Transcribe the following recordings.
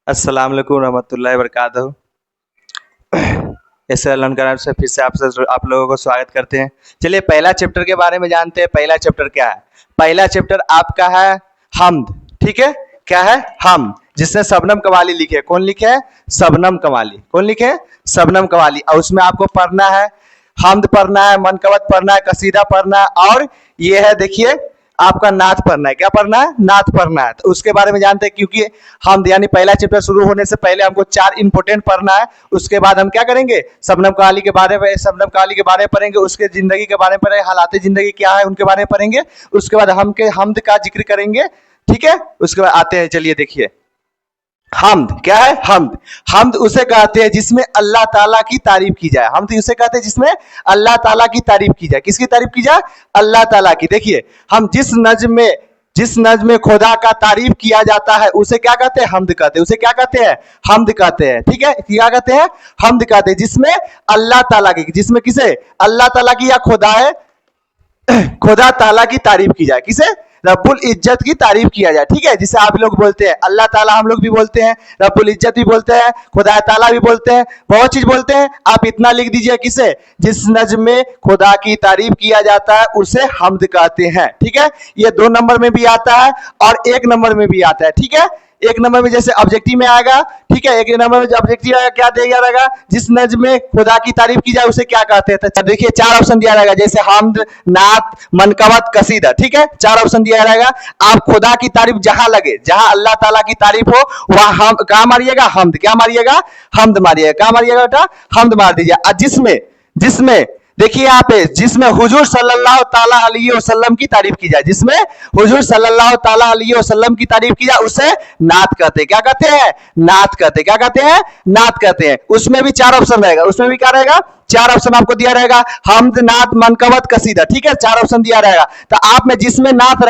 अस्सलाम वालेकुम रहमतुल्लाहि वबरकातुहू। ऐसे अलंकार से फिर से आप लोगों को स्वागत करते हैं। चलिए पहला चैप्टर के बारे में जानते हैं। पहला चैप्टर क्या है? पहला चैप्टर आपका है हम्द। ठीक है, क्या है? हम्द, जिसने शबनम कवाली लिखे। कौन लिखे है? शबनम कवाली। कौन लिखे है? शबनम कवाली। और उसमें आपको पढ़ना है हम्द पढ़ना है, मनकवत पढ़ना है, कसीदा पढ़ना है, और ये है देखिए आपका नात पढ़ना है। क्या पढ़ना है? नात पढ़ना है। तो उसके बारे में जानते हैं, क्योंकि हम यानी पहला चैप्टर शुरू होने से पहले हमको 4 इंपोर्टेंट पढ़ना है। उसके बाद हम क्या करेंगे? शबनम कवाली के बारे में पढ़ेंगे, उसके जिंदगी के बारे में पढ़ेंगे, हालात जिंदगी क्या है उनके बारे में पढ़ेंगे। उसके बाद हम के हम्द का जिक्र करेंगे। ठीक है, उसके बाद आते हैं, चलिए देखिए हम्द क्या है। हम्द, हम्द उसे कहते हैं जिसमें अल्लाह ताला की तारीफ की जाए। हम्द उसे कहते हैं जिसमें अल्लाह ताला की तारीफ की जाए। किसकी तारीफ की जाए? अल्लाह ताला की। देखिए हम जिस नज्म में खुदा का तारीफ किया जाता है उसे क्या कहते हैं? हम्द कहते हैं। उसे क्या कहते हैं? हम्द कहते हैं। ठीक है, क्या कहते हैं? हम्द कहते हैं। जिसमें अल्लाह ताला की, जिसमें किसे? अल्लाह ताला की या खुदा है खुदा ताला की तारीफ की जाए। किसे? रब्बुल इज्जत की तारीफ किया जाए। ठीक है, जिसे आप लोग बोलते हैं अल्लाह ताला, हम लोग भी बोलते हैं, रब्बुल इज्जत भी बोलते हैं, खुदा ताला भी बोलते हैं, बहुत चीज बोलते हैं। आप इतना लिख दीजिए, किसे? जिस नज्म में खुदा की तारीफ किया जाता है उसे हम्द कहते हैं। ठीक है, ये 2 नंबर में भी आता है और 1 नंबर में भी आता है। ठीक है, 1 नंबर में जैसे ऑब्जेक्टिव में आएगा। ठीक है, 1 नंबर में जो ऑब्जेक्टिव आएगा क्या दिया रहेगा? जिस नज्म में खुदा की तारीफ की जाए उसे क्या कहते हैं? तो देखिए 4 ऑप्शन दिया रहेगा, जैसे हम्द, नात, मनकवत, कसीदा। ठीक है, 4 ऑप्शन दिया रहेगा। आप खुदा की तारीफ जहां लगे, जहां अल्लाह ताला की तारीफ हो, वहां हम क्या मारिएगा? हम्द। क्या मारिएगा? हम्द मारिएगा। क्या मारिएगा बेटा? हम्द मार दीजिए। जिसमें देखिए यहाँ पे, जिसमें हुजूर सल्लल्लाहु ताला अलैहि वसल्लम की तारीफ की जाए, जिसमें हुजूर सल्लल्लाहु ताला अलैहि वसल्लम की तारीफ की जाए उसे नात कहते हैं। क्या कहते हैं? नात कहते हैं। क्या कहते हैं? नात कहते हैं। उसमें भी 4 ऑप्शन रहेगा। उसमें भी क्या रहेगा? 4 ऑप्शन आपको दिया रहेगा, हम्द, नात, मनकवत, कसीदा। ठीक है, 4 ऑप्शन दिया रहेगा। तो आप में जिसमें नात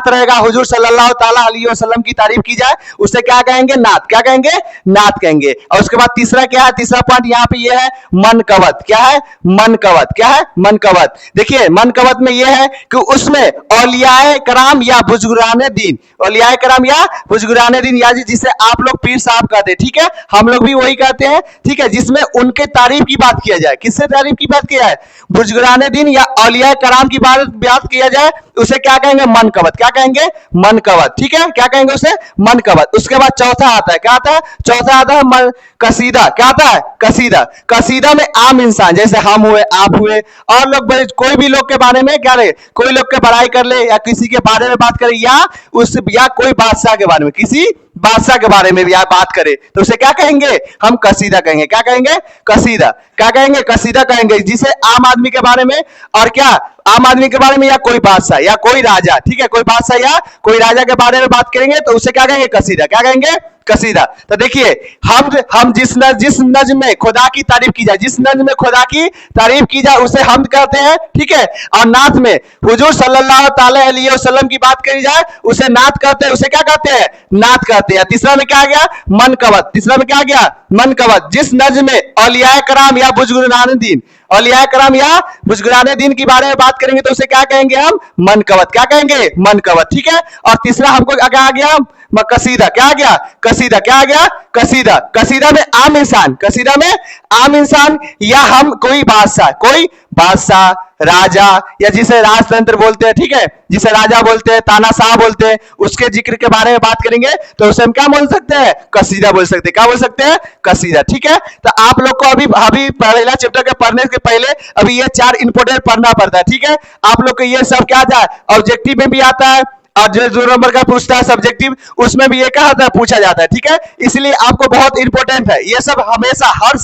रहेगा, हुजूर सल्लल्लाहु ताला अलैहि वसल्लम की तारीफ की जाए उसे क्या कहेंगे? नात। क्या कहेंगे? नात कहेंगे। और उसके बाद तीसरा क्या है? तीसरा पॉइंट यहाँ पे ये है मनकवत। क्या है? मनकवत। क्या है? मनकवत। देखिए मनकवत में यह है कि उसमें औलियाए कराम या बुजुर्गाने दीन, औलियाए कराम या बुजुर्गाने दीन, या जिसे आप लोग पीर साहब कहते हैं। ठीक है, हम लोग भी वही कहते हैं। ठीक है, जिसमें उनके तारीफ की बात किया जाए। किससे तारीफ की बात किया है? बुजुर्गाने दीन या औलियाए कराम की बात किया जाए उसे क्या कहेंगे? मनकवत। क्या कहेंगे? मनकवत। ठीक है, क्या कहेंगे उसे? मनकवत। उसके बाद चौथा आता है, क्या आता है? चौथा आता है कसीदा। क्या आता है? कसीदा। कसीदा में आम इंसान, जैसे हम हुए, आप हुए, और लोग, कोई भी लोग के बारे में क्या रहे, कोई लोग के बड़ाई कर ले या किसी के बारे में बात करे, या कोई बादशाह के बारे में, किसी बादशाह के बारे में भी बात करे तो उसे क्या कहेंगे? हम कसीदा कहेंगे। क्या कहेंगे? कसीदा। क्या कहेंगे? कसीदा कहेंगे। जिसे आम आदमी के बारे में, और क्या आम आदमी के बारे में, या कोई बादशाह या कोई राजा, ठीक है, कोई बादशाह या कोई राजा के बारे में बात करेंगे तो उसे क्या कहेंगे? कसीदा। क्या कहेंगे? कसीदा। तो देखिए हम जिस नज्म में खुदा की तारीफ की जाए, जिस नज्म में खुदा की तारीफ की जाए उसे हम्द कहते हैं। ठीक है, और नात में हुजूर सल्लल्लाहु ताला अलैहि वसल्लम की बात करी जाए उसे नात कहते हैं। उसे क्या कहते हैं? नात कहते हैं। तीसरा में क्या आ गया? मनकवत। तीसरा में क्या आ गया? मनकवत। जिस नज्म में औलियाए कराम या बुजुर्गाने दीन, औलियाए कराम या बुजुर्गाने दीन के बारे में बात करेंगे तो उसे क्या कहेंगे? हम मनकवत। क्या कहेंगे? मनकवत। ठीक है, और तीसरा हमको क्या आ गया? कसीदा। क्या आ गया? कसीदा। क्या आ गया? कसीदा। कसीदा में आम इंसान, कसीदा में आम इंसान, या हम कोई बादशाह, राजा, या जिसे राजतंत्र बोलते हैं, ठीक है, जिसे राजा बोलते हैं, तानाशाह बोलते हैं, उसके जिक्र के बारे में बात करेंगे तो उसे हम क्या बोल सकते हैं? कसीदा बोल सकते हैं। क्या बोल सकते हैं? कसीदा। ठीक है, तो आप लोग को अभी पहला चैप्टर के पढ़ने के पहले अभी ये 4 इंपोर्टेंट पढ़ना पड़ता है। ठीक है, आप लोग को ये सब क्या आता है? ऑब्जेक्टिव में भी आता है, और जो 2 नंबर का पूछता है सब्जेक्टिव, उसमें भी ये क्या होता है? पूछा जाता है। ठीक है, इसलिए आपको बहुत इंपॉर्टेंट है ये सब। हमेशा हर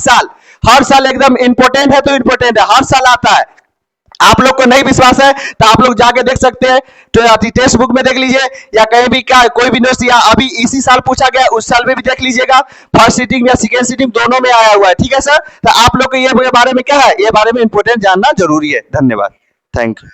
साल एकदम इंपॉर्टेंट है, तो इंपॉर्टेंट है, हर साल आता है। आप लोग को नहीं विश्वास है तो आप लोग जाके देख सकते हैं, तो टेक्स्ट बुक में देख लीजिए, या कहीं भी क्या कोई भी नोट्स, या अभी इसी साल पूछा गया उस साल में भी देख लीजिएगा। फर्स्ट सीटिंग या सेकेंड सीटिंग दोनों में आया हुआ है। ठीक है सर, तो आप लोग को ये बारे में क्या है? ये बारे में इंपॉर्टेंट जानना जरूरी है। धन्यवाद, थैंक यू।